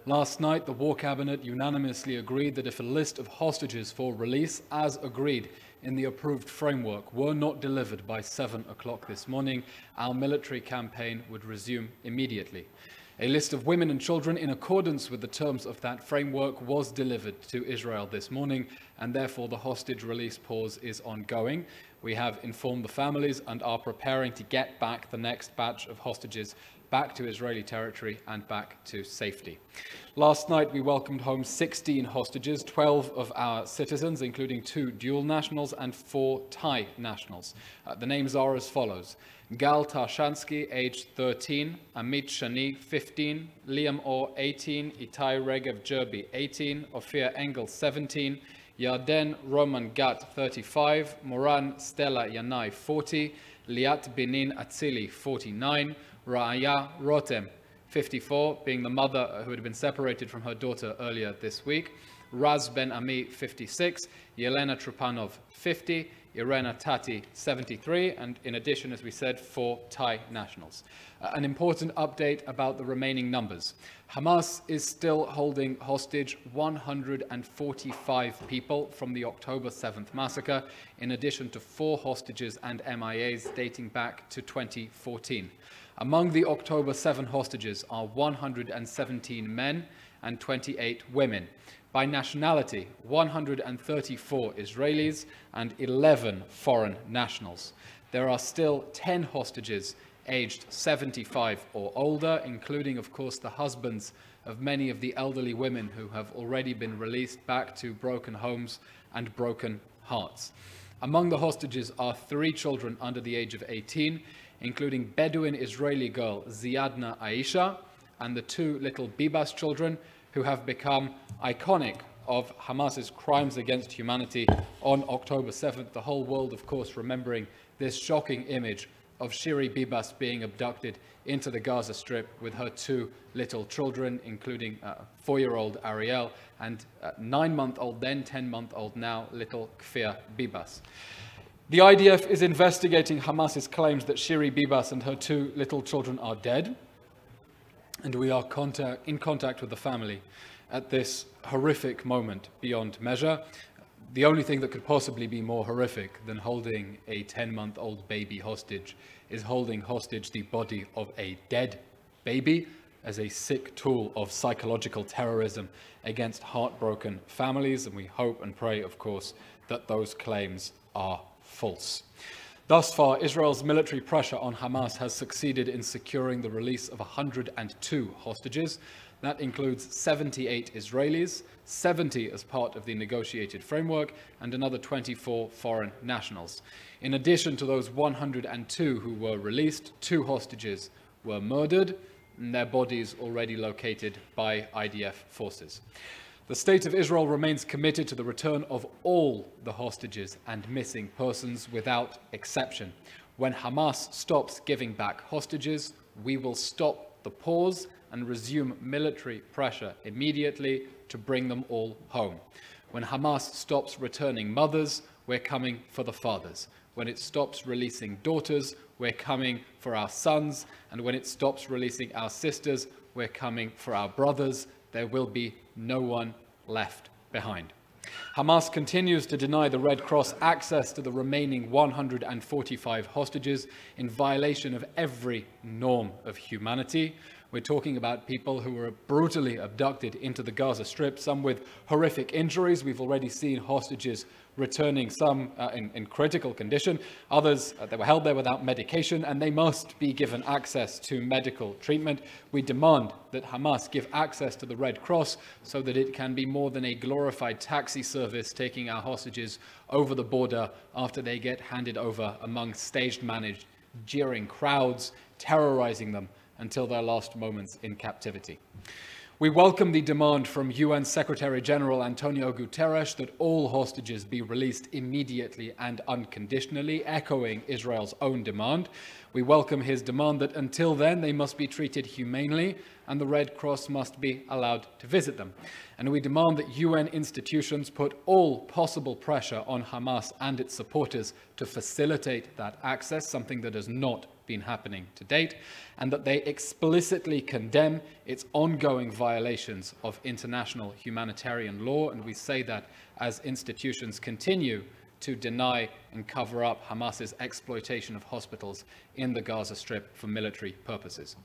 Last night, the War Cabinet unanimously agreed that if a list of hostages for release, as agreed in the approved framework, were not delivered by 7 o'clock this morning, our military campaign would resume immediately. A list of women and children in accordance with the terms of that framework was delivered to Israel this morning, and therefore the hostage release pause is ongoing. We have informed the families and are preparing to get back the next batch of hostages back to Israeli territory and back to safety. Last night, we welcomed home 16 hostages, 12 of our citizens, including 2 dual nationals and 4 Thai nationals. The names are as follows: Gal Tarshansky, aged 13, Amit Shani, 15, Liam Orr, 18, Itai Regev Jerby, 18, Ophir Engel, 17, Yarden Roman Gat, 35, Moran Stella Yanai, 40, Liat Benin Atzili, 49, Raaya Rotem, 54, being the mother who had been separated from her daughter earlier this week, Raz Ben Ami, 56, Yelena Trupanov, 50, Irena Tati, 73, and in addition, as we said, 4 Thai nationals. An important update about the remaining numbers. Hamas is still holding hostage 145 people from the October 7th massacre, in addition to 4 hostages and MIAs dating back to 2014. Among the October 7 hostages are 117 men and 28 women. By nationality, 134 Israelis and 11 foreign nationals. There are still 10 hostages aged 75 or older, including, of course, the husbands of many of the elderly women who have already been released back to broken homes and broken hearts. Among the hostages are 3 children under the age of 18, including Bedouin Israeli girl Ziadna Aisha and the 2 little Bibas children who have become iconic of Hamas's crimes against humanity on October 7th. The whole world, of course, remembering this shocking image of Shiri Bibas being abducted into the Gaza Strip with her 2 little children, including 4-year-old Ariel and 9-month-old, then 10-month-old now, little Kfir Bibas. The IDF is investigating Hamas's claims that Shiri Bibas and her 2 little children are dead, and we are in contact with the family at this horrific moment beyond measure. The only thing that could possibly be more horrific than holding a 10-month-old baby hostage is holding hostage the body of a dead baby as a sick tool of psychological terrorism against heartbroken families, and we hope and pray, of course, that those claims are false. Thus far, Israel's military pressure on Hamas has succeeded in securing the release of 102 hostages. That includes 78 Israelis, 70 as part of the negotiated framework, and another 24 foreign nationals. In addition to those 102 who were released, 2 hostages were murdered, and their bodies already located by IDF forces. The State of Israel remains committed to the return of all the hostages and missing persons without exception. When Hamas stops giving back hostages, we will stop the pause and resume military pressure immediately to bring them all home. When Hamas stops returning mothers, we're coming for the fathers. When it stops releasing daughters, we're coming for our sons. And when it stops releasing our sisters, we're coming for our brothers. There will be no one left behind. Hamas continues to deny the Red Cross access to the remaining 145 hostages in violation of every norm of humanity. We're talking about people who were brutally abducted into the Gaza Strip, some with horrific injuries. We've already seen hostages returning, some in critical condition. Others, they were held there without medication, and they must be given access to medical treatment. We demand that Hamas give access to the Red Cross so that it can be more than a glorified taxi service taking our hostages over the border after they get handed over among staged, managed, jeering crowds, terrorizing them until their last moments in captivity. We welcome the demand from UN Secretary General Antonio Guterres that all hostages be released immediately and unconditionally, echoing Israel's own demand. We welcome his demand that until then they must be treated humanely and the Red Cross must be allowed to visit them. And we demand that UN institutions put all possible pressure on Hamas and its supporters to facilitate that access, something that has not been happening to date, and that they explicitly condemn its ongoing violations of international humanitarian law. And we say that as institutions continue to deny and cover up Hamas's exploitation of hospitals in the Gaza Strip for military purposes.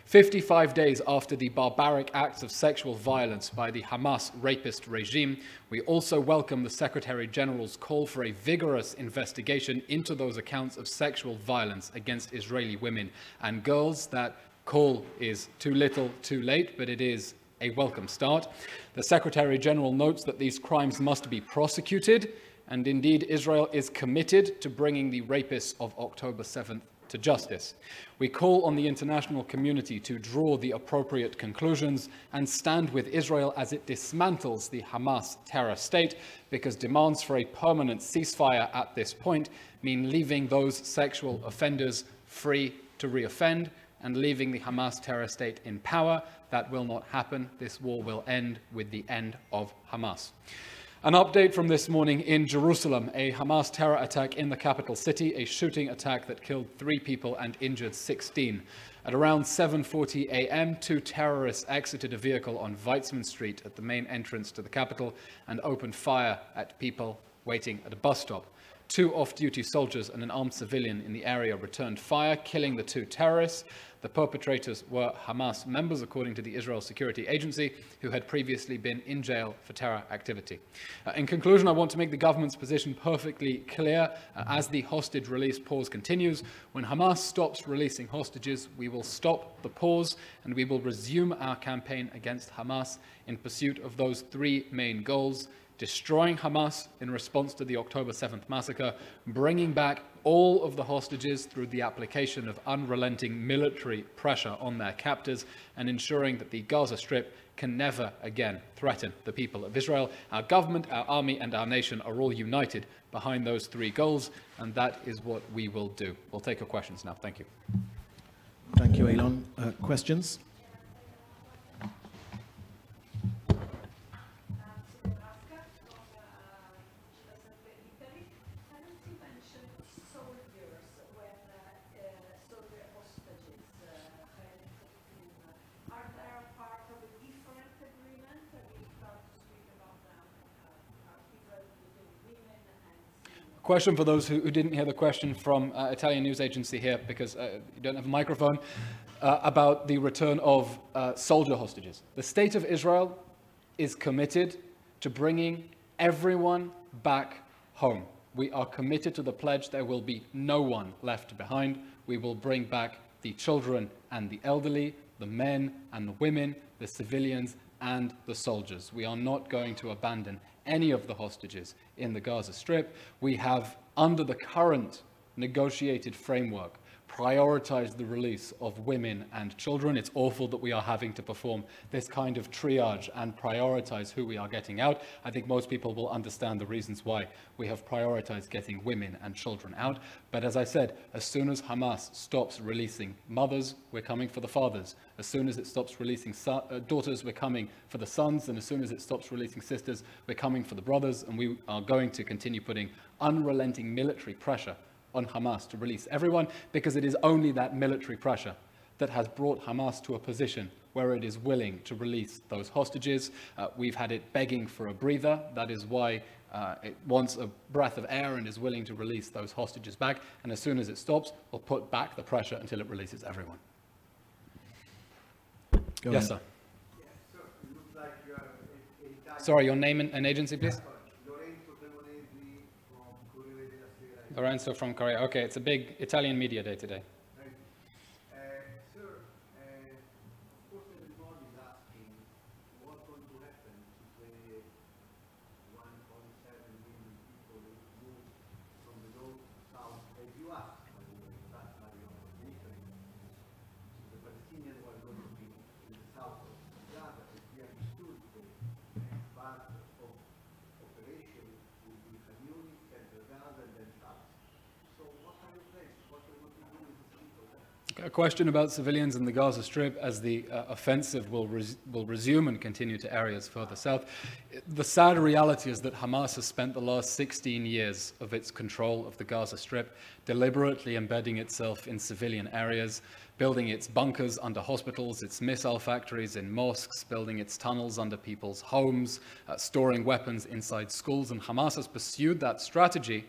55 days after the barbaric acts of sexual violence by the Hamas rapist regime, we also welcome the Secretary General's call for a vigorous investigation into those accounts of sexual violence against Israeli women and girls. That call is too little, too late, but it is a welcome start. The Secretary General notes that these crimes must be prosecuted, and indeed Israel is committed to bringing the rapists of October 7th to justice. We call on the international community to draw the appropriate conclusions and stand with Israel as it dismantles the Hamas terror state, because demands for a permanent ceasefire at this point mean leaving those sexual offenders free to reoffend and leaving the Hamas terror state in power. That will not happen. This war will end with the end of Hamas. An update from this morning in Jerusalem: a Hamas terror attack in the capital city, a shooting attack that killed 3 people and injured 16. At around 7:40 a.m., 2 terrorists exited a vehicle on Weizmann Street at the main entrance to the capital and opened fire at people waiting at a bus stop. 2 off-duty soldiers and an armed civilian in the area returned fire, killing the 2 terrorists. The perpetrators were Hamas members, according to the Israel Security Agency, who had previously been in jail for terror activity. In conclusion, I want to make the government's position perfectly clear. As the hostage release pause continues, when Hamas stops releasing hostages, we will stop the pause and we will resume our campaign against Hamas in pursuit of those 3 main goals: destroying Hamas in response to the October 7th massacre, bringing back all of the hostages through the application of unrelenting military pressure on their captors, and ensuring that the Gaza Strip can never again threaten the people of Israel. Our government, our army, and our nation are all united behind those 3 goals, and that is what we will do. We'll take your questions now. Thank you. Thank you, Eylon. Questions? Question for those who didn't hear the question from Italian news agency here, because you don't have a microphone, about the return of soldier hostages. The state of Israel is committed to bringing everyone back home. We are committed to the pledge there will be no one left behind. We will bring back the children and the elderly, the men and the women, the civilians and the soldiers. We are not going to abandon any of the hostages in the Gaza Strip. We have, under the current negotiated framework, prioritized the release of women and children. It's awful that we are having to perform this kind of triage and prioritize who we are getting out. I think most people will understand the reasons why we have prioritized getting women and children out. But as I said, as soon as Hamas stops releasing mothers, we're coming for the fathers. As soon as it stops releasing daughters, we're coming for the sons. And as soon as it stops releasing sisters, we're coming for the brothers. And we are going to continue putting unrelenting military pressure on Hamas to release everyone, because it is only that military pressure that has brought Hamas to a position where it is willing to release those hostages. We've had it begging for a breather. That is why it wants a breath of air and is willing to release those hostages back. And as soon as it stops, we'll put back the pressure until it releases everyone. Go yes, ahead. sir. Sorry, your name and agency, please? Lorenzo from Korea. Okay, it's a big Italian media day today. Sir, of course everybody is asking what's going to happen to the 1.7 million people who moved from the north to south, as you asked, by the way, that's how you are. The Palestinians were going to be in the south of Gaza, as we understood the part of operation would be Khan Yunis, Gaza, and then south. So what are your plans? What are you going to do with the A question about civilians in the Gaza Strip as the offensive will resume and continue to areas further south. The sad reality is that Hamas has spent the last 16 years of its control of the Gaza Strip deliberately embedding itself in civilian areas, building its bunkers under hospitals, its missile factories in mosques, building its tunnels under people's homes, storing weapons inside schools. And Hamas has pursued that strategy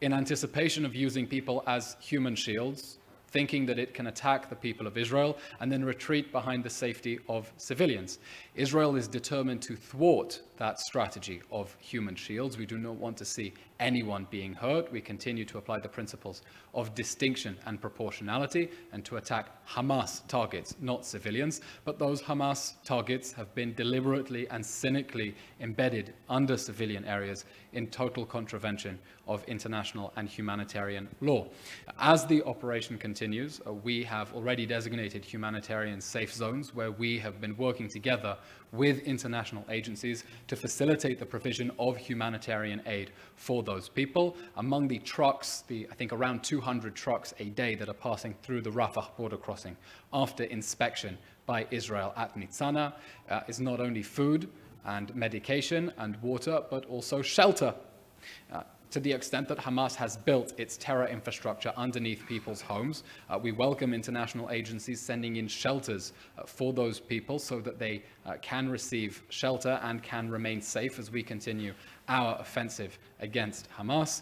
in anticipation of using people as human shields, thinking that it can attack the people of Israel and then retreat behind the safety of civilians. Israel is determined to thwart that strategy of human shields. We do not want to see anyone being hurt. We continue to apply the principles of distinction and proportionality and to attack Hamas targets, not civilians. But those Hamas targets have been deliberately and cynically embedded under civilian areas in total contravention of international and humanitarian law. As the operation continues, we have already designated humanitarian safe zones where we have been working together with international agencies to facilitate the provision of humanitarian aid for those people. Among the trucks, I think around 200 trucks a day that are passing through the Rafah border crossing after inspection by Israel at Nitzana is not only food and medication and water, but also shelter. To the extent that Hamas has built its terror infrastructure underneath people's homes, we welcome international agencies sending in shelters for those people so that they can receive shelter and can remain safe as we continue our offensive against Hamas.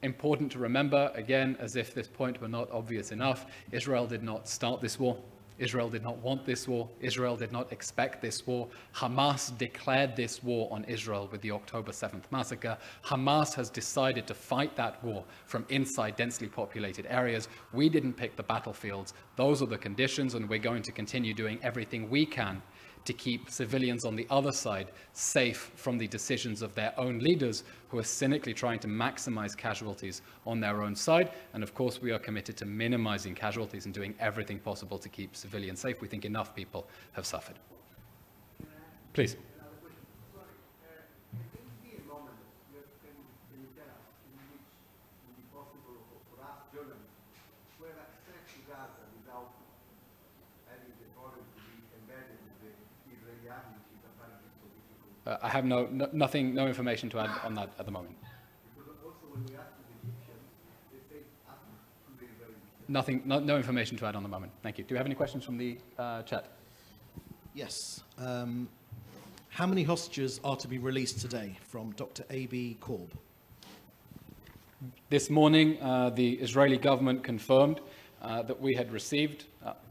Important to remember, again, as if this point were not obvious enough, Israel did not start this war. Israel did not want this war. Israel did not expect this war. Hamas declared this war on Israel with the October 7th massacre. Hamas has decided to fight that war from inside densely populated areas. We didn't pick the battlefields. Those are the conditions, and we're going to continue doing everything we can to keep civilians on the other side safe from the decisions of their own leaders who are cynically trying to maximize casualties on their own side. And of course, we are committed to minimizing casualties and doing everything possible to keep civilians safe. We think enough people have suffered. Please. I have no information to add on that at the moment. No information to add on the moment. Thank you. Do you have any questions from the chat? Yes. How many hostages are to be released today? From Dr. A.B. Korb. This morning, the Israeli government confirmed that we had received,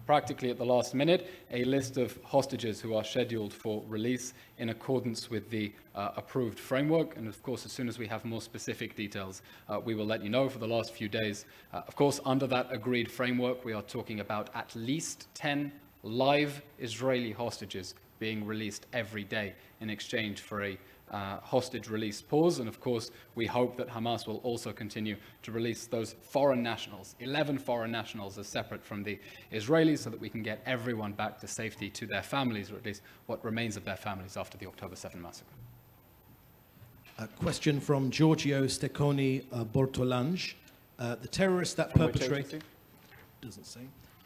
practically at the last minute, a list of hostages who are scheduled for release in accordance with the approved framework. And of course, as soon as we have more specific details, we will let you know. For the last few days, of course, under that agreed framework, we are talking about at least 10 live Israeli hostages being released every day in exchange for a hostage release pause. And of course, we hope that Hamas will also continue to release those foreign nationals, 11 foreign nationals, as separate from the Israelis, so that we can get everyone back to safety to their families, or at least what remains of their families after the October 7 massacre. A question from Giorgio Stecconi Bortolange. The terrorists that perpetrated... Doesn't say.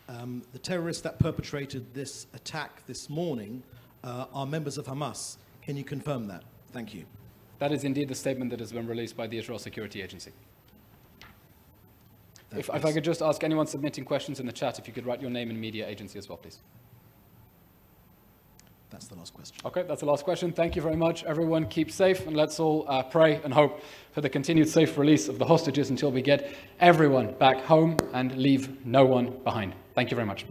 The terrorists that perpetrated this attack this morning are members of Hamas. Can you confirm that? Thank you. That is indeed the statement that has been released by the Israel Security Agency. If I could just ask anyone submitting questions in the chat, if you could write your name and media agency as well, please. That's the last question. Okay, that's the last question. Thank you very much. Everyone keep safe, and let's all pray and hope for the continued safe release of the hostages until we get everyone back home and leave no one behind. Thank you very much.